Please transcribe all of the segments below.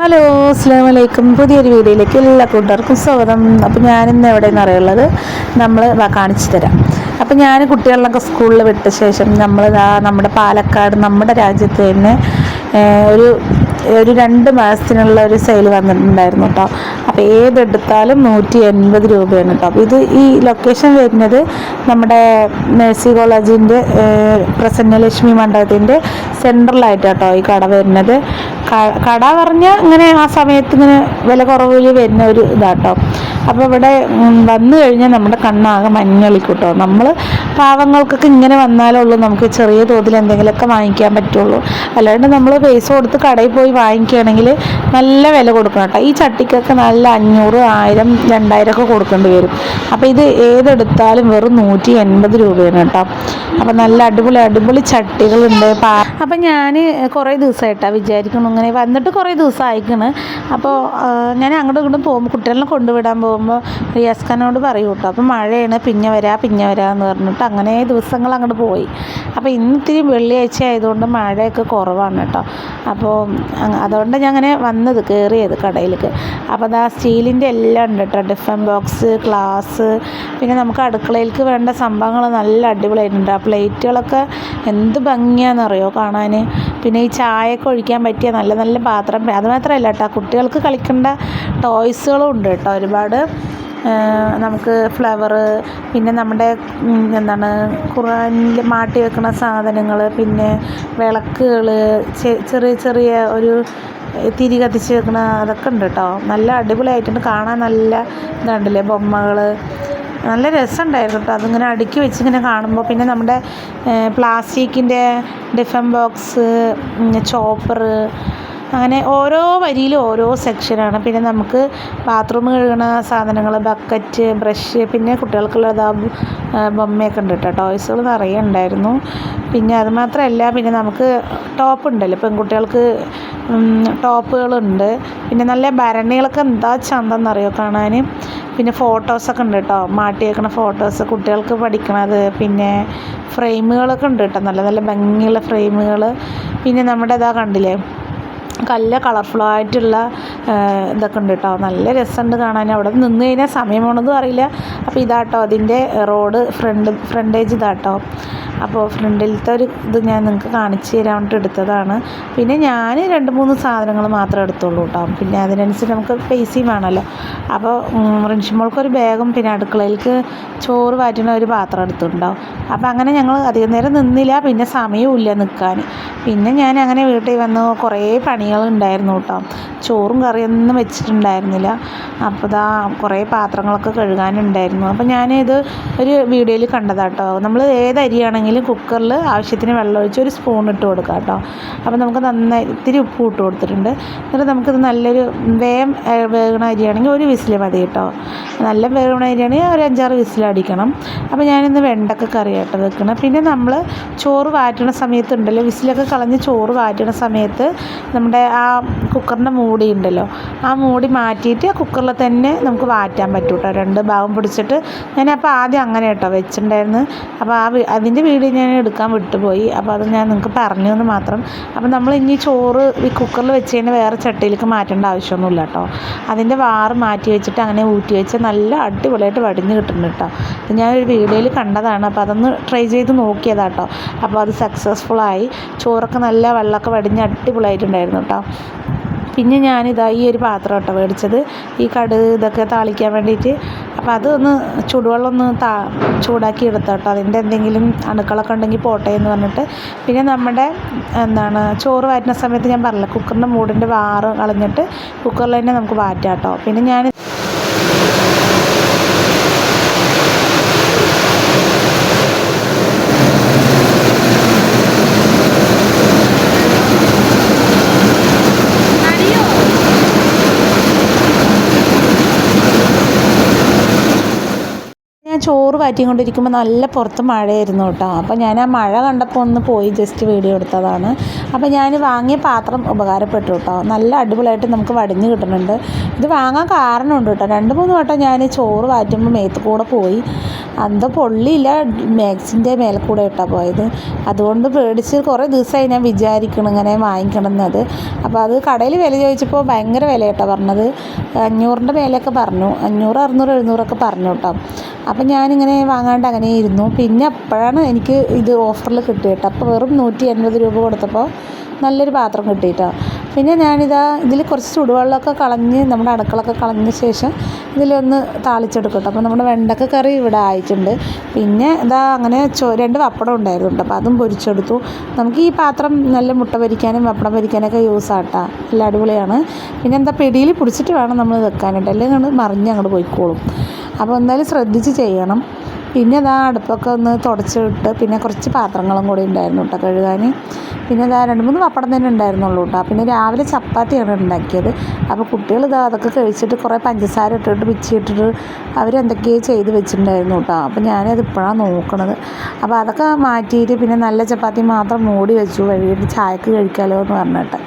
Hello, അസ്സലാമു അലൈക്കും. പുതിയൊരു വീഡിയോയിലേക്ക് എല്ലാ കൂട്ടുകാർക്കും സ്വാഗതം. അപ്പോൾ ഞാനിന്ന് എവിടെയെന്ന് അറിയുള്ളത് നമ്മൾ കാണിച്ചു തരാം. അപ്പോൾ ഞാൻ കുട്ടികളൊക്കെ സ്കൂളിൽ വിട്ട ശേഷം നമ്മുടെ പാലക്കാട് നമ്മുടെ രാജ്യത്ത് തന്നെ ഒരു ഒരു 2 മാസത്തിനുള്ള ഒരു സെയിൽ വന്നിട്ടുണ്ടായിരുന്നു കേട്ടോ. അപ്പോൾ ഏതെടുത്താലും 180 രൂപയാണ് കേട്ടോ. അപ്പോൾ ഈ ലൊക്കേഷൻ വരുന്നത് നമ്മുടെ മേഴ്സി കോളേജിൻ്റെ പ്രസന്നലക്ഷ്മി മണ്ഡപത്തിൻ്റെ സെൻട്രലായിട്ട് കേട്ടോ ഈ കട വരുന്നത്. കട പറഞ്ഞാൽ ഇങ്ങനെ ആ സമയത്ത് ഇങ്ങനെ വില കുറവിൽ വരുന്ന ഒരു ഇതാട്ടോ. അപ്പോൾ ഇവിടെ വന്നു കഴിഞ്ഞാൽ നമ്മുടെ കണ്ണാകെ മഞ്ഞളിക്കൂട്ടോ. നമ്മൾ പാവങ്ങൾക്കൊക്കെ ഇങ്ങനെ വന്നാലുള്ളൂ നമുക്ക് ചെറിയ തോതിൽ എന്തെങ്കിലുമൊക്കെ വാങ്ങിക്കാൻ പറ്റുള്ളൂ. അല്ലാണ്ട് നമ്മൾ പൈസ കൊടുത്ത് കടയിൽ പോയി വാങ്ങിക്കുകയാണെങ്കിൽ നല്ല വില കൊടുക്കണം കേട്ടോ. ഈ ചട്ടിക്കൊക്കെ നല്ല 500, 1000, 2000 ഒക്കെ കൊടുക്കേണ്ടി വരും. അപ്പോൾ ഇത് ഏതെടുത്താലും വെറും 180 രൂപയാണ് കേട്ടോ. അപ്പോൾ നല്ല അടിപൊളി ചട്ടികളുണ്ട്. അപ്പം ഞാൻ കുറേ ദിവസമായിട്ടാണ് വിചാരിക്കണം ഇങ്ങനെ വന്നിട്ട് കുറേ ദിവസം അയക്കണ്. അപ്പോൾ ഞാൻ അങ്ങോട്ടും ഇങ്ങോട്ടും പോകുമ്പോൾ കുട്ടികളെ കൊണ്ടുവിടാൻ പോകുമ്പോൾ റിയാസ് ഖാനോട് പറയും കേട്ടോ. അപ്പോൾ മഴയാണ്, പിന്നെ വരാമെന്ന് പറഞ്ഞിട്ട് അങ്ങനെ ദിവസങ്ങൾ അങ്ങോട്ട് പോയി. അപ്പോൾ ഇന്നിത്തിരി വെള്ളിയാഴ്ച ആയതുകൊണ്ട് മഴയൊക്കെ കുറവാണ് കേട്ടോ. അപ്പോൾ അതുകൊണ്ട് ഞാൻ അങ്ങനെ കയറിയത് കടയിലേക്ക്. അപ്പോൾ അതാ സ്റ്റീലിൻ്റെ എല്ലാം ഉണ്ട് കേട്ടോ. ടിഫൻ ബോക്സ്, ഗ്ലാസ്, പിന്നെ നമുക്ക് അടുക്കളയിലേക്ക് വേണ്ട സംഭവങ്ങൾ നല്ല അടിപൊളിയായിട്ടുണ്ട്. ആ പ്ലേറ്റുകളൊക്കെ എന്ത് ഭംഗിയാണെന്നറിയോ കാണാൻ. പിന്നെ ഈ ചായയൊക്കെ ഒഴിക്കാൻ പറ്റിയ നല്ല നല്ല പാത്രം. അത് മാത്രമല്ല കേട്ടോ, കുട്ടികൾക്ക് കളിക്കേണ്ട ടോയ്സുകളും ഉണ്ട് കേട്ടോ ഒരുപാട്. നമുക്ക് ഫ്ലവർ, പിന്നെ നമ്മുടെ ഖുർആനിൽ മാട്ടി വെക്കുന്ന സാധനങ്ങൾ, പിന്നെ വിളക്കുകൾ, ചെറിയ ഒരു തിരി കത്തിച്ച് വെക്കണ അതൊക്കെ ഉണ്ട് കേട്ടോ. നല്ല അടിപൊളിയായിട്ടുണ്ട് കാണാൻ. നല്ല ഇതുണ്ടല്ലേ ബൊമ്മകൾ, നല്ല രസമുണ്ടായിരുന്നു കേട്ടോ അതിങ്ങനെ അടുക്കി വെച്ചിങ്ങനെ കാണുമ്പോൾ. പിന്നെ നമ്മുടെ പ്ലാസ്റ്റിക്കിൻ്റെ ടിഫൻ ബോക്സ്, ചോപ്പർ, അങ്ങനെ ഓരോ വരിയിലും ഓരോ സെക്ഷനാണ്. പിന്നെ നമുക്ക് ബാത്റൂം കഴുകണ സാധനങ്ങൾ, ബക്കറ്റ്, ബ്രഷ്, പിന്നെ കുട്ടികൾക്കുള്ള ബൊമ്മയൊക്കെ ഉണ്ട് കേട്ടോ. ടോയ്സുകൾ നിറയെ ഉണ്ടായിരുന്നു. പിന്നെ അതുമാത്രമല്ല, പിന്നെ നമുക്ക് ടോപ്പ് ഉണ്ടല്ലോ പെൺകുട്ടികൾക്ക്, ടോപ്പുകളുണ്ട്. പിന്നെ നല്ല ഭരണികളൊക്കെ എന്താ ചന്തമെന്നറിയോ കാണാൻ. പിന്നെ ഫോട്ടോസൊക്കെ ഉണ്ട് കേട്ടോ, മാട്ടി വെക്കണ ഫോട്ടോസ്, കുട്ടികൾക്ക് പഠിക്കണത്. പിന്നെ ഫ്രെയിമുകളൊക്കെ ഉണ്ട് കേട്ടോ, നല്ല നല്ല ഭംഗിയുള്ള ഫ്രെയിമുകൾ. പിന്നെ നമ്മുടെ കണ്ടില്ലേ കളർഫുള്ളായിട്ടുള്ള ഇതൊക്കെ ഉണ്ട് കേട്ടോ. നല്ല രസമുണ്ട് കാണാൻ. അവിടെ നിന്ന് കഴിഞ്ഞാൽ സമയം പോണതും അറിയില്ല. അപ്പോൾ ഇതാട്ടോ അതിൻ്റെ റോഡ് ഫ്രണ്ടേജ് ഇതാട്ടോ. അപ്പോൾ ഫ്രണ്ടിലത്തെ ഒരു ഇത് ഞാൻ നിങ്ങൾക്ക് കാണിച്ചു തരാൻ വേണ്ടിയിട്ട് എടുത്തതാണ്. പിന്നെ ഞാൻ 2-3 സാധനങ്ങൾ മാത്രമേ എടുത്തുള്ളൂ കേട്ടോ. പിന്നെ അതിനനുസരിച്ച് നമുക്ക് പൈസയും വേണമല്ലോ. അപ്പോൾ റിൻഷിമോൾക്കൊരു ബാഗും പിന്നെ അടുക്കളയിലേക്ക് ചോറ് വാറ്റുന്ന ഒരു പാത്രം എടുത്തിട്ടുണ്ടാവും. അപ്പോൾ അങ്ങനെ ഞങ്ങൾ അധികം നേരം നിന്നില്ല, പിന്നെ സമയവും ഇല്ല നിൽക്കാൻ. പിന്നെ ഞാൻ അങ്ങനെ വീട്ടിൽ വന്ന് കുറേ പണികളുണ്ടായിരുന്നു കേട്ടോ. ചോറും കറിയൊന്നും വെച്ചിട്ടുണ്ടായിരുന്നില്ല. അപ്പോൾ കുറേ പാത്രങ്ങളൊക്കെ കഴുകാനുണ്ടായിരുന്നു. അപ്പോൾ ഞാനിത് ഒരു വീഡിയോയിൽ കണ്ടതാട്ടോ. നമ്മൾ ഏത് അരിയാണെങ്കിലും കുക്കറിൽ ആവശ്യത്തിന് വെള്ളം ഒഴിച്ച് ഒരു സ്പൂൺ ഇട്ട് കൊടുക്കാം കേട്ടോ. അപ്പോൾ നമുക്ക് നന്നായി ഇത്തിരി ഉപ്പ് ഇട്ട് കൊടുത്തിട്ടുണ്ട്. എന്നിട്ട് നമുക്കിത് നല്ലൊരു വേഗണ അരിയാണെങ്കിൽ ഒരു വിസിൽ മതി കേട്ടോ. നല്ല വേഗണ അരിയാണെങ്കിൽ ഒരു 5-6 വിസിലടിക്കണം. അപ്പോൾ ഞാനിന്ന് വെണ്ടക്ക കറിയായിട്ട് വെക്കണം. പിന്നെ നമ്മൾ ചോറ് വാറ്റണ സമയത്തുണ്ടല്ലോ, വിസിലൊക്കെ കളഞ്ഞ് ചോറ് വാറ്റണ സമയത്ത് നമ്മുടെ ആ കുക്കറിൻ്റെ മൂടി ഉണ്ടല്ലോ, ആ മൂടി മാറ്റിയിട്ട് ആ കുക്കറിൽ തന്നെ നമുക്ക് വാറ്റാൻ പറ്റും കേട്ടോ. 2 ഭാഗം പിടിച്ചിട്ട് ഞാനപ്പോൾ ആദ്യം അങ്ങനെ കേട്ടോ വെച്ചിട്ടുണ്ടായിരുന്നു. അപ്പോൾ അതിൻ്റെ വീഡിയോ ഞാൻ എടുക്കാൻ വിട്ടുപോയി. അപ്പോൾ അത് ഞാൻ നിങ്ങൾക്ക് പറഞ്ഞു എന്ന് മാത്രം. അപ്പോൾ നമ്മൾ ഇനി ചോറ് ഈ കുക്കറിൽ വെച്ച് കഴിഞ്ഞാൽ വേറെ ചട്ടിയിലേക്ക് മാറ്റേണ്ട ആവശ്യമൊന്നുമില്ല കേട്ടോ. അതിൻ്റെ വാറ് മാറ്റി വെച്ചിട്ട് അങ്ങനെ ഊറ്റി വെച്ച് നല്ല അടിപൊളിയായിട്ട് വടിഞ്ഞ് കിട്ടുന്നുണ്ട് കേട്ടോ. ഇത് ഞാനൊരു വീഡിയോയിൽ കണ്ടതാണ്. അപ്പോൾ അതൊന്ന് ട്രൈ ചെയ്ത് നോക്കിയതാട്ടോ. അപ്പോൾ അത് സക്സസ്ഫുള്ളായി. ചോറൊക്കെ നല്ല വെള്ളമൊക്കെ വടിഞ്ഞ് അടിപൊളിയായിട്ടുണ്ടായിരുന്നു കേട്ടോ. പിന്നെ ഞാനിതാ ഈ ഒരു പാത്രം കേട്ടോ മേടിച്ചത്, ഈ ഇതൊക്കെ താളിക്കാൻ വേണ്ടിയിട്ട്. അപ്പോൾ അതൊന്ന് ചൂടുവെള്ളം ഒന്ന് ചൂടാക്കി എടുത്തോട്ടോ. അതിൻ്റെ എന്തെങ്കിലും അണുക്കളൊക്കെ ഉണ്ടെങ്കിൽ പോട്ടെ എന്ന് പറഞ്ഞിട്ട്. പിന്നെ നമ്മുടെ ചോറ് വാറ്റുന്ന സമയത്ത് ഞാൻ പറഞ്ഞില്ല, കുക്കറിൻ്റെ മൂടിൻ്റെ വാറ് കളഞ്ഞിട്ട് കുക്കറിൽ തന്നെ നമുക്ക് വാറ്റാം കേട്ടോ. പിന്നെ ഞാൻ ചോറ് വാറ്റിക്കൊണ്ടിരിക്കുമ്പോൾ നല്ല പുറത്ത് മഴയായിരുന്നു കേട്ടോ. അപ്പോൾ ഞാൻ ആ മഴ കണ്ടപ്പോൾ ഒന്ന് പോയി ജസ്റ്റ് വീഡിയോ എടുത്തതാണ്. അപ്പോൾ ഞാൻ വാങ്ങിയ പാത്രം ഉപകാരപ്പെട്ടു കേട്ടോ. നല്ല അടിപൊളിയായിട്ട് നമുക്ക് വടിഞ്ഞ് കിട്ടുന്നുണ്ട്. ഇത് വാങ്ങാൻ കാരണമുണ്ട് കേട്ടോ. 2-3 വട്ടം ഞാൻ ചോറ് വാറ്റുമ്പോൾ മേത്ത് കൂടെ പോയി. എന്തോ പൊള്ളിയില്ല, മാക്സിൻ്റെ മേലെ കൂടെ ഇട്ടാണ് പോയത്. അതുകൊണ്ട് പേടിച്ച് കുറേ ദിവസമായി ഞാൻ വിചാരിക്കണം ഇങ്ങനെ വാങ്ങിക്കണം എന്നത്. അപ്പോൾ അത് കടയിൽ വില ചോദിച്ചപ്പോൾ ഭയങ്കര വില കേട്ടോ പറഞ്ഞത്. 500-ൻ്റെ മേലെയൊക്കെ പറഞ്ഞു, 500, 600, 700 പറഞ്ഞു കേട്ടോ. അപ്പം ഞാനിങ്ങനെ വാങ്ങാണ്ട് അങ്ങനെ ഇരുന്നു. പിന്നെ അപ്പോഴാണ് എനിക്ക് ഇത് ഓഫറിൽ കിട്ടിയിട്ടോ. അപ്പോൾ വെറും 180 രൂപ കൊടുത്തപ്പോൾ നല്ലൊരു പാത്രം കിട്ടിയിട്ടോ. പിന്നെ ഇതിൽ കുറച്ച് ചുടുവെള്ളമൊക്കെ കളഞ്ഞ് നമ്മുടെ അടുക്കളൊക്കെ കളഞ്ഞ ശേഷം ഇതിലൊന്ന് താളിച്ചെടുക്കട്ടോ. അപ്പോൾ നമ്മുടെ വെണ്ടക്ക കറി ഇവിടെ ആയിട്ടുണ്ട്. പിന്നെ അങ്ങനെ 2 പപ്പടം ഉണ്ടായിരുന്നു കേട്ടോ. അപ്പോൾ അതും പൊരിച്ചെടുത്തു. നമുക്ക് ഈ പാത്രം നല്ല മുട്ട പൊരിക്കാനും പപ്പടം പൊരിക്കാനൊക്കെ യൂസ് ആട്ടോ. നല്ല അടിപൊളിയാണ്. പിന്നെ പിടിയിൽ പിടിച്ചിട്ട് വേണം നമ്മൾ വെക്കാനായിട്ട്, അല്ലെങ്കിൽ മറിഞ്ഞ് അങ്ങോട്ട് പോയിക്കോളും. അപ്പോൾ എന്തായാലും ശ്രദ്ധിച്ച് ചെയ്യണം. പിന്നെ അടുപ്പൊക്കെ ഒന്ന് തുടച്ചിട്ട് പിന്നെ കുറച്ച് പാത്രങ്ങളും കൂടി ഉണ്ടായിരുന്നു കേട്ടോ കഴുകാൻ. പിന്നെ 2-3 പപ്പടം തന്നെ ഉണ്ടായിരുന്നുള്ളൂ കേട്ടോ. പിന്നെ രാവിലെ ചപ്പാത്തിയാണ് ഉണ്ടാക്കിയത്. അപ്പോൾ കുട്ടികൾ അതൊക്കെ കഴിച്ചിട്ട് കുറേ പഞ്ചസാര ഇട്ടിട്ട് പിച്ചിട്ടിട്ട് അവരെന്തൊക്കെയോ ചെയ്ത് വെച്ചിട്ടുണ്ടായിരുന്നു കേട്ടോ. അപ്പോൾ ഞാനത് ഇപ്പോഴാണ് നോക്കണത്. അപ്പോൾ അതൊക്കെ മാറ്റിയിട്ട് പിന്നെ നല്ല ചപ്പാത്തി മാത്രം മൂടി വെച്ചു, വൈകിട്ട് ചായക്ക് കഴിക്കാമല്ലോ എന്ന് പറഞ്ഞിട്ട്.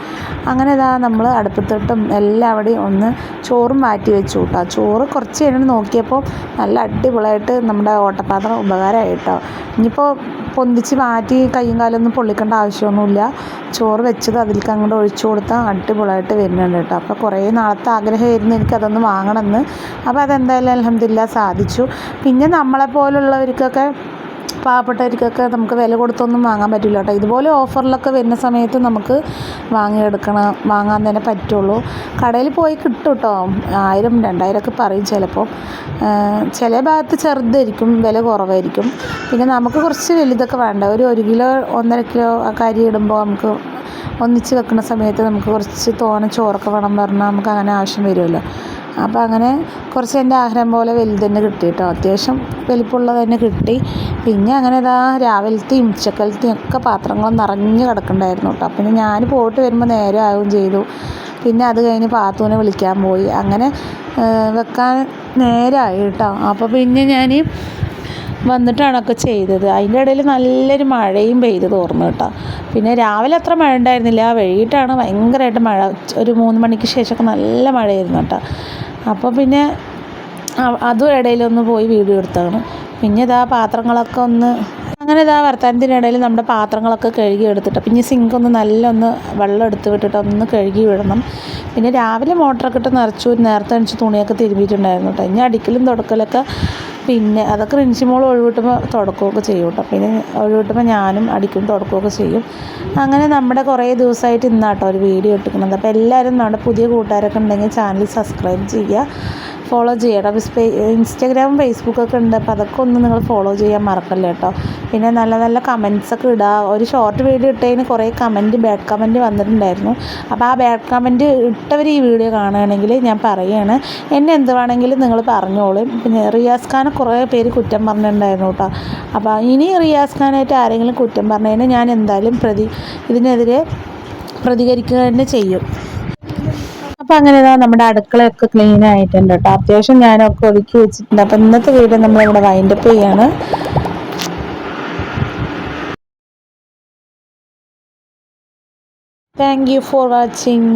അങ്ങനെ നമ്മൾ അടുപ്പത്തിട്ടും എല്ലാവിടെയും ഒന്ന് ചോറും മാറ്റി വെച്ചു കേട്ടോ. ചോറ് കുറച്ച് കഴിഞ്ഞ് നോക്കിയപ്പോൾ നല്ല അടിപൊളിയായിട്ട് നമ്മുടെ ഓട്ടപ്പാത്രം ഉപകാരമായിട്ടോ. ഇനിയിപ്പോൾ പൊന്തിച്ച് മാറ്റി കയ്യും കാലൊന്നും പൊള്ളിക്കേണ്ട ആവശ്യമൊന്നുമില്ല. ചോറ് വെച്ചത് അതിലേക്ക് അങ്ങോട്ട് ഒഴിച്ചു കൊടുത്താൽ അടിപൊളിയായിട്ട് വരുന്നുണ്ട് കേട്ടോ. അപ്പോൾ കുറേ നാളത്തെ ആഗ്രഹമായിരുന്നു എനിക്കതൊന്ന് വാങ്ങണമെന്ന്. അപ്പോൾ അതെന്തായാലും അൽഹംദുലില്ലാ സാധിച്ചു. പിന്നെ നമ്മളെപ്പോലുള്ളവർക്കൊക്കെ, പാവപ്പെട്ടവർക്കൊക്കെ നമുക്ക് വില കൊടുത്തൊന്നും വാങ്ങാൻ പറ്റില്ല കേട്ടോ. ഇതുപോലെ ഓഫറിലൊക്കെ വരുന്ന സമയത്ത് നമുക്ക് വാങ്ങാൻ തന്നെ പറ്റുള്ളൂ. കടയിൽ പോയി കിട്ടും കേട്ടോ. 1000, 2000 ഒക്കെ പറയും ചിലപ്പോൾ. ചില ഭാഗത്ത് ചെറുതായിരിക്കും, വില കുറവായിരിക്കും. പിന്നെ നമുക്ക് കുറച്ച് വലുതൊക്കെ വേണ്ട. ഒരു 1 കിലോ 1.5 കിലോ അരി ഇടുമ്പോൾ നമുക്ക് ഒന്നിച്ച് വെക്കുന്ന സമയത്ത് നമുക്ക് കുറച്ച് തോനെ ചോറൊക്കെ വേണം പറഞ്ഞാൽ നമുക്ക് അങ്ങനെ ആവശ്യം വരുമല്ലോ. അപ്പോൾ അങ്ങനെ കുറച്ച് എൻ്റെ ആഗ്രഹം പോലെ വലുത് തന്നെ കിട്ടി കേട്ടോ. അത്യാവശ്യം വലിപ്പമുള്ളത് തന്നെ കിട്ടി. പിന്നെ അങ്ങനെ രാവിലത്തെയും ഉച്ചക്കലത്തെയും ഒക്കെ പാത്രങ്ങൾ നിറഞ്ഞ് കിടക്കണ്ടായിരുന്നു കേട്ടോ. പിന്നെ ഞാൻ പോയിട്ട് വരുമ്പോൾ നേരെ ആവുകയും ചെയ്തു. പിന്നെ അത് കഴിഞ്ഞ് പാത്തൂനെ വിളിക്കാൻ പോയി. അങ്ങനെ വെക്കാൻ നേരമായി കേട്ടോ. അപ്പോൾ പിന്നെ ഞാൻ വന്നിട്ടാണ് ഒക്കെ ചെയ്തത്. അതിൻ്റെ ഇടയിൽ നല്ലൊരു മഴയും പെയ്ത് തോർന്നു കേട്ടോ. പിന്നെ രാവിലെ അത്ര മഴ ഉണ്ടായിരുന്നില്ല, വൈകിട്ടാണ് ഭയങ്കരമായിട്ട് മഴ. ഒരു 3 മണിക്ക് ശേഷമൊക്കെ നല്ല മഴയായിരുന്നു കേട്ടോ. അപ്പോൾ പിന്നെ അതും ഇടയിലൊന്ന് പോയി വീഡിയോ എടുത്താണ്. പിന്നെ പാത്രങ്ങളൊക്കെ അങ്ങനെ വർത്തമാനത്തിനിടയിൽ നമ്മുടെ പാത്രങ്ങളൊക്കെ കഴുകി എടുത്തിട്ട് പിന്നെ സിങ്കൊന്ന് നല്ലൊന്ന് വെള്ളം എടുത്ത് വിട്ടിട്ട് ഒന്ന് കഴുകി വിടണം. പിന്നെ രാവിലെ മോട്ടറൊക്കെ ഇട്ട് നേരത്തെ അണിച്ച് തുണിയൊക്കെ തിരുമ്പിയിട്ടുണ്ടായിരുന്നു കേട്ടോ. ഇനി അടിക്കലും തുടക്കലൊക്കെ പിന്നെ അതൊക്കെ റിൻസിമോൾ ഒഴിവിട്ടുമ്പോൾ തുടക്കുകയൊക്കെ ചെയ്യും കേട്ടോ. പിന്നെ ഒഴിവിട്ടുമ്പോൾ ഞാനും അടിക്കും തുടക്കുകയൊക്കെ ചെയ്യും. അങ്ങനെ നമ്മുടെ കുറേ ദിവസമായിട്ട് ഇന്നാട്ടോ ഒരു വീഡിയോ ഇട്ടിരിക്കുന്നത്. അപ്പോൾ എല്ലാവരും നമ്മുടെ പുതിയ കൂട്ടുകാരൊക്കെ ഉണ്ടെങ്കിൽ ചാനൽ സബ്സ്ക്രൈബ് ചെയ്യുക, ഫോളോ ചെയ്യണം. ഇൻസ്റ്റാഗ്രാമും ഫേസ്ബുക്കൊക്കെ ഉണ്ട്. അപ്പോൾ അതൊക്കെ ഒന്ന് നിങ്ങൾ ഫോളോ ചെയ്യാൻ മറക്കല്ലേ കേട്ടോ. പിന്നെ നല്ല നല്ല കമൻസൊക്കെ ഇടുക. ഒരു ഷോർട്ട് വീഡിയോ ഇട്ടതിന് കുറേ ബാഡ് കമൻറ്റ് വന്നിട്ടുണ്ടായിരുന്നു. അപ്പോൾ ആ ബാഡ് കമൻറ്റ് ഇട്ടവർ ഈ വീഡിയോ കാണുകയാണെങ്കിൽ ഞാൻ പറയുകയാണ്, എന്നെ എന്ത് വേണമെങ്കിലും നിങ്ങൾ പറഞ്ഞോളും. പിന്നെ റിയാസ് ഖാനെ കുറേ പേര് കുറ്റം പറഞ്ഞിട്ടുണ്ടായിരുന്നു കേട്ടോ. അപ്പോൾ ഇനി റിയാസ് ഖാനായിട്ട് ആരെങ്കിലും കുറ്റം പറഞ്ഞതിന് ഞാൻ എന്തായാലും ഇതിനെതിരെ പ്രതികരിക്കുക തന്നെ ചെയ്യും. അപ്പോൾ അങ്ങനെ നമ്മുടെ അടുക്കളയൊക്കെ ക്ലീൻ ആയിട്ടുണ്ട് കേട്ടോ. അത്യാവശ്യം ഞാനൊക്കെ ഒതുക്കി വെച്ചിട്ടുണ്ട്. അപ്പോൾ ഇന്നത്തെ വീഡിയോ നമ്മളിവിടെ വൈൻഡപ്പ് ചെയ്യാണ്. Thank you for watching.